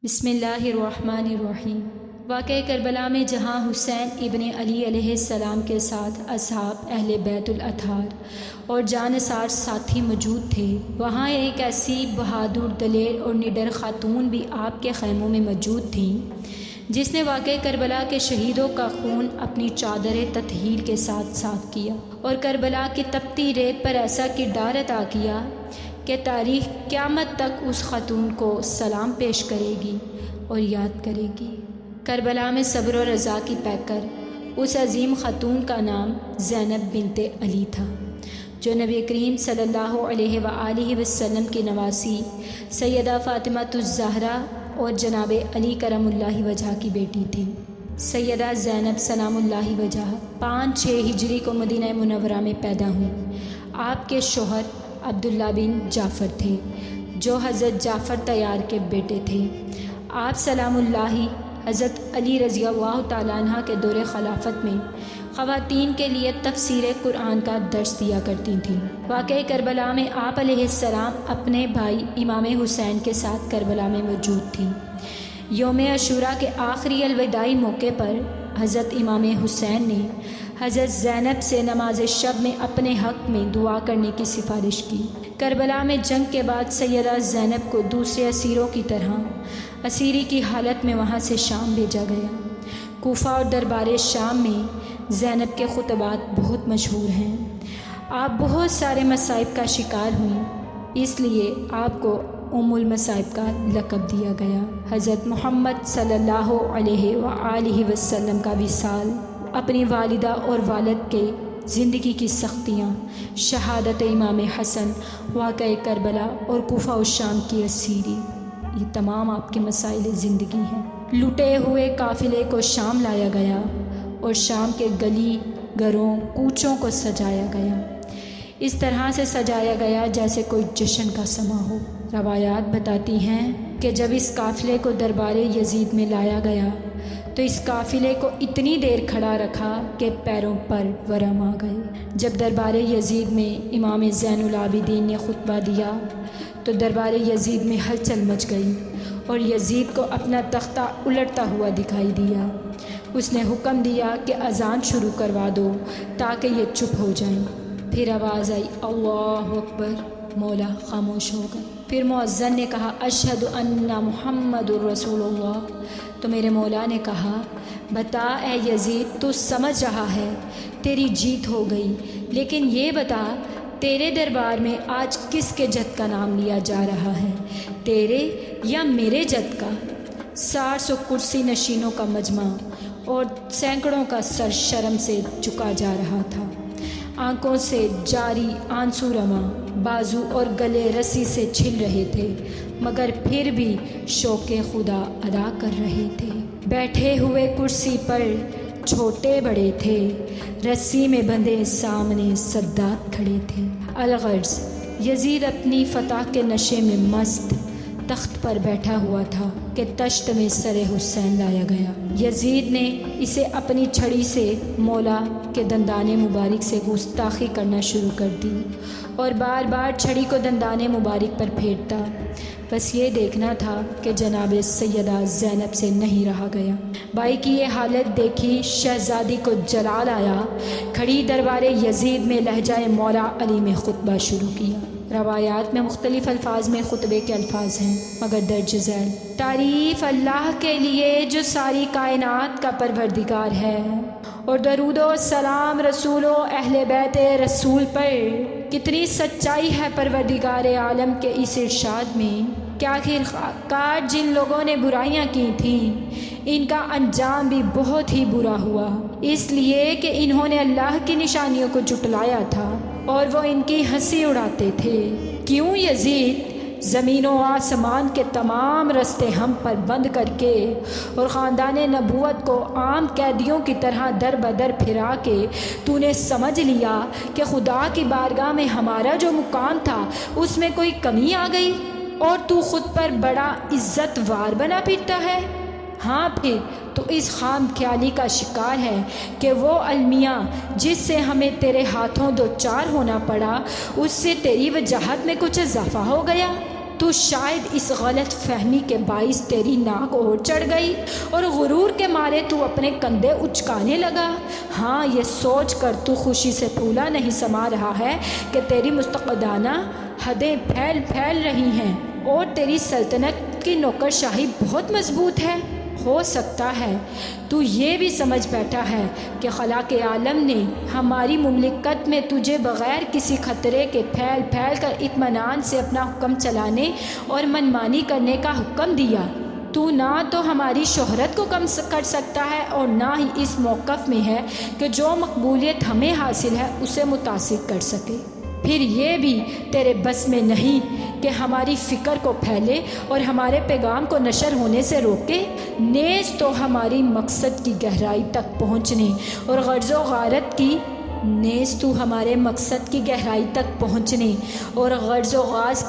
بسم اللہ الرحمن الرحیم۔ واقعہ کربلا میں جہاں حسین ابن علی علیہ السلام کے ساتھ اصحاب اہل بیت الاطہار اور جانثار ساتھی موجود تھے، وہاں ایک ایسی بہادر، دلیر اور نڈر خاتون بھی آپ کے خیموں میں موجود تھیں جس نے واقعہ کربلا کے شہیدوں کا خون اپنی چادر تطہیر کے ساتھ صاف کیا اور کربلا کی تپتی ریت پر ایسا کردار ادا کیا کہ تاریخ قیامت تک اس خاتون کو سلام پیش کرے گی اور یاد کرے گی۔ کربلا میں صبر و رضا کی پیکر اس عظیم خاتون کا نام زینب بنت علی تھا، جو نبی کریم صلی اللہ علیہ وآلہ وسلم کی نواسی سیدہ فاطمہ الزہرا اور جناب علی کرم اللہ وجہ کی بیٹی تھی۔ سیدہ زینب سلام اللہ وجہ 5-6 ہجری کو مدینہ منورہ میں پیدا ہوئی۔ آپ کے شوہر عبداللہ بن جعفر تھے، جو حضرت جعفر طیار کے بیٹے تھے۔ آپ سلام اللہ حضرت علی رضی اللہ تعالیٰ عنہ کے دور خلافت میں خواتین کے لیے تفسیر قرآن کا درس دیا کرتی تھیں۔ واقعہ کربلا میں آپ علیہ السلام اپنے بھائی امام حسین کے ساتھ کربلا میں موجود تھیں۔ یوم عاشوراء کے آخری الوداعی موقع پر حضرت امام حسین نے حضرت زینب سے نماز شب میں اپنے حق میں دعا کرنے کی سفارش کی۔ کربلا میں جنگ کے بعد سیدہ زینب کو دوسرے اسیروں کی طرح اسیری کی حالت میں وہاں سے شام بھیجا گیا۔ کوفہ اور دربار شام میں زینب کے خطبات بہت مشہور ہیں۔ آپ بہت سارے مصائب کا شکار ہوئیں، اس لیے آپ کو ام المصائب کا لقب دیا گیا۔ حضرت محمد صلی اللہ علیہ وآلہ وسلم کا وصال، اپنی والدہ اور والد کے زندگی کی سختیاں، شہادت امام حسن، واقعہ کربلا اور کوفہ و شام کی اسیری، یہ تمام آپ کے مسائل زندگی ہیں۔ لٹے ہوئے قافلے کو شام لایا گیا اور شام کے گلی گھروں کوچوں کو سجایا گیا، اس طرح سے سجایا گیا جیسے کوئی جشن کا سما ہو۔ روایات بتاتی ہیں کہ جب اس قافلے کو دربار یزید میں لایا گیا تو اس قافلے کو اتنی دیر کھڑا رکھا کہ پیروں پر ورم آ گئے۔ جب دربار یزید میں امام زین العابدین نے خطبہ دیا تو دربار یزید میں ہلچل مچ گئی اور یزید کو اپنا تختہ الٹتا ہوا دکھائی دیا۔ اس نے حکم دیا کہ اذان شروع کروا دو تاکہ یہ چپ ہو جائیں۔ پھر آواز آئی اللہ اکبر، مولا خاموش ہو گئے۔ پھر مؤذن نے کہا اشہد ان محمد الرسول اللہ، تو میرے مولا نے کہا بتا اے یزید، تو سمجھ رہا ہے تیری جیت ہو گئی، لیکن یہ بتا تیرے دربار میں آج کس کے جد کا نام لیا جا رہا ہے، تیرے یا میرے جد کا؟ 400 کرسی نشینوں کا مجمع اور سینکڑوں کا سر شرم سے جھکا جا رہا تھا، آنکھوں سے جاری آنسو رواں، بازو اور گلے رسی سے چھل رہے تھے، مگر پھر بھی شوق خدا ادا کر رہے تھے۔ بیٹھے ہوئے کرسی پر چھوٹے بڑے تھے، رسی میں بندھے سامنے سادات کھڑے تھے۔ الغرض یزید اپنی فتح کے نشے میں مست تخت پر بیٹھا ہوا تھا کہ تشت میں سر حسین لایا گیا۔ یزید نے اسے اپنی چھڑی سے مولا کے دندان مبارک سے گستاخی کرنا شروع کر دی اور بار بار چھڑی کو دندان مبارک پر پھیرتا، بس یہ دیکھنا تھا کہ جناب سیدہ زینب سے نہیں رہا گیا۔ بھائی کی یہ حالت دیکھی شہزادی کو جلال آیا، کھڑی دربار یزید میں لہجہ مولا علی میں خطبہ شروع کیا۔ روایات میں مختلف الفاظ میں خطبے کے الفاظ ہیں، مگر درج ذیل تعریف اللہ کے لیے جو ساری کائنات کا پروردگار ہے، اور درود و سلام رسول و اہل بیت رسول پر۔ کتنی سچائی ہے پروردگار عالم کے اس ارشاد میں کہ آخرکار جن لوگوں نے برائیاں کی تھیں ان کا انجام بھی بہت ہی برا ہوا، اس لیے کہ انہوں نے اللہ کی نشانیوں کو جھٹلایا تھا اور وہ ان کی ہنسی اڑاتے تھے۔ کیوں یزید زمین و آسمان کے تمام رستے ہم پر بند کر کے اور خاندان نبوت کو عام قیدیوں کی طرح در بدر پھرا کے تو نے سمجھ لیا کہ خدا کی بارگاہ میں ہمارا جو مقام تھا اس میں کوئی کمی آ گئی اور تو خود پر بڑا عزت وار بنا پھرتا ہے؟ ہاں پھر تو اس خام خیالی کا شکار ہے کہ وہ المیہ جس سے ہمیں تیرے ہاتھوں دو چار ہونا پڑا، اس سے تیری وجاہت میں کچھ اضافہ ہو گیا۔ تو شاید اس غلط فہمی کے باعث تیری ناک اور چڑھ گئی اور غرور کے مارے تو اپنے کندھے اچکانے لگا۔ ہاں، یہ سوچ کر تو خوشی سے پھولا نہیں سما رہا ہے کہ تیری مستقدانہ حدیں پھیل رہی ہیں اور تیری سلطنت کی نوکر شاہی بہت مضبوط ہے۔ ہو سکتا ہے تو یہ بھی سمجھ بیٹھا ہے کہ خالق عالم نے ہماری مملکت میں تجھے بغیر کسی خطرے کے پھیل کر اطمینان سے اپنا حکم چلانے اور منمانی کرنے کا حکم دیا۔ تو نہ تو ہماری شہرت کو کم کر سکتا ہے اور نہ ہی اس موقف میں ہے کہ جو مقبولیت ہمیں حاصل ہے اسے متاثر کر سکے۔ پھر یہ بھی تیرے بس میں نہیں کہ ہماری فکر کو پھیلے اور ہمارے پیغام کو نشر ہونے سے روکے، نیز تو ہماری مقصد کی گہرائی تک پہنچنے اور غرض و غارت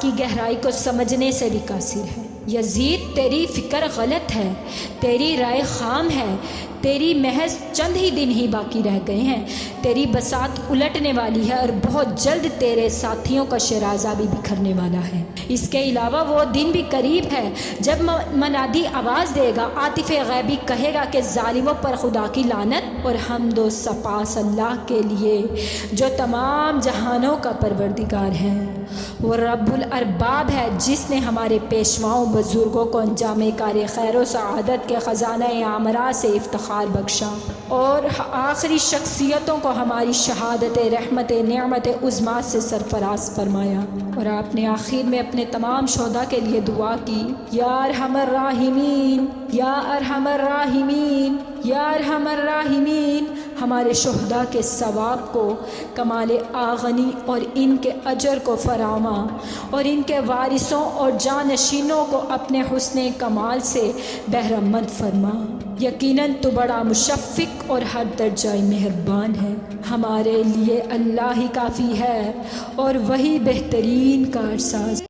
کی گہرائی کو سمجھنے سے بھی قاصر ہے۔ یزید، تیری فکر غلط ہے، تیری رائے خام ہے، تیری محض چند ہی دن ہی باقی رہ گئے ہیں، تیری بساط الٹنے والی ہے اور بہت جلد تیرے ساتھیوں کا شیرازہ بھی بکھرنے والا ہے۔ اس کے علاوہ وہ دن بھی قریب ہے جب منادی آواز دے گا، عاطف غیبی کہے گا کہ ظالموں پر خدا کی لعنت اور حمد و سپاس اللہ کے لیے جو تمام جہانوں کا پروردگار ہے۔ وہ رب الارباب ہے جس نے ہمارے پیشواؤں بزرگوں کو انجام کار خیر و سعادت کے خزانہ عامرہ سے افتخار بخشا اور آخری شخصیتوں کو ہماری شہادت رحمت نعمت عظمیٰ سے سرفراز فرمایا۔ اور آپ نے آخر میں اپنے تمام شہداء کے لیے دعا کی، یا ارحم الراحمین، یا ارحم الراحمین، یا ارحم الراحمین، ہمارے شہداء کے ثواب کو کمال آغنی اور ان کے اجر کو فراواں اور ان کے وارثوں اور جانشینوں کو اپنے حسن کمال سے بہرہ مند فرما۔ یقیناً تو بڑا مشفق اور ہر درجہ مہربان ہے۔ ہمارے لیے اللہ ہی کافی ہے اور وہی بہترین کارساز۔